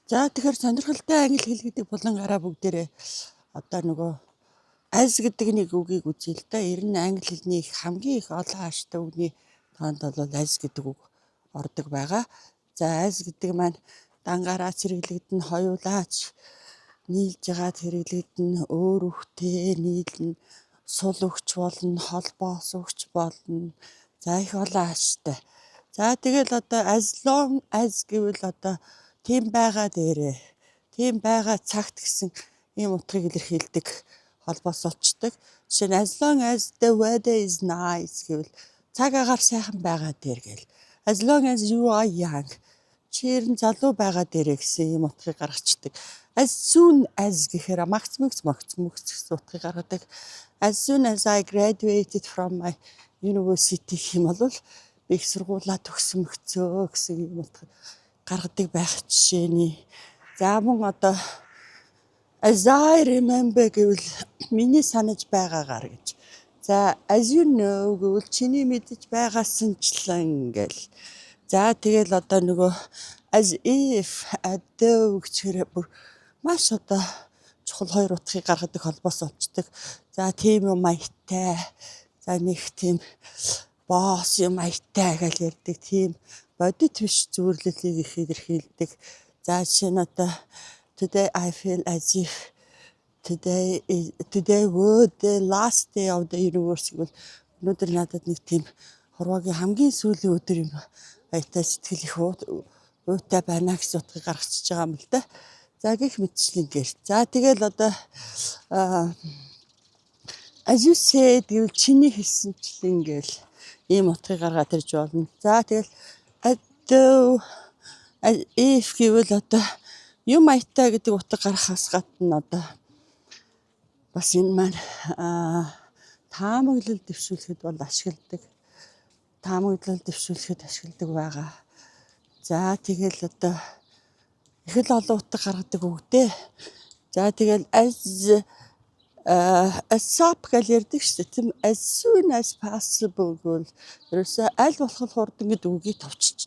За тэгэхээр сонирхолтой англи хэл гэдэг булангараа бүгдээрээ одоо нөгөө as гэдэг нэг үгийг үзье л да. Ер нь англи хэлний хамгийн их олон ааштай үгний тоонд бол as гэдэг үг ордог байгаа. За as гэдэг маань дангаараас хэрэглэгдэн хоёулаач нийлж байгаад хэрэглэгдэн өөр үгтэй нийлнэ, сул өгч болно, холбоос өгч болно. За их олон ааштай. За тэгэл одоо as long as гэвэл одоо тийм байгаа дээрээ тийм байгаа цагт гэсэн ийм утгыг илэрхийлдэг холбоос олчдаг. Жишээ нь as long as the weather is nice гэвэл цаг агаар сайхан байгаа дээр гэл. As long as you are young чирэн залуу байгаа дээрээ гэсэн ийм утгыг гаргацдаг. As soon as гэхээр максимум гэсэн утгыг гаргадаг. As soon as I graduated from my university гэх юм бол би их сургуулаа төгсмөгцөө гэсэн ийм утга гаргадаг байх жишээний. За мөн одоо as I remember гэвэл миний санаж байгаагаар гэж. За as you know гэвэл чиний мэдэж байгааsanчлан гэл. За тэгэл одоо нөгөө as if though гэхээр бүр маш одоо чухал хоёр утгыг гаргадаг холбоос олчдаг. За тийм юм маягтай. За нэг тийм босс юм маягтай гэж ярьдаг. Тийм бодит биш зөвөрлөлийг их илэрхийлдэг. За жишээ нь одоо today I feel as if today was the last day of the university. Өнөөдөр надад нэг тийм хорвоогийн хамгийн сүүлийн өдөр юм. Баятай сэтгэл их уутай байна гэсэн утгыг гаргачихж байгаа юм л да. За гэх мэтчлэн гээл. За тэгэл одоо as you said гэвэл чиний хэлсэнчлэн гээл ийм утгыг гаргаад ирж болно. За тэгэл if гэвэл одоо юм маягтай гэдэг утга гаргахаас гадна одоо бас энэ маань таамаглал дэвшүүлэхэд бол ашигладаг. Таамаглал дэвшүүлэхэд ашигладаг байгаа. За тэгэл одоо их л олон утга гаргадаг үг дээ. За тэгэл as гэж ярьдаг шүү дээ. Тийм as soon as possible гэвэл ерөөсөө аль болох хурдан гэдэг үгийг товчж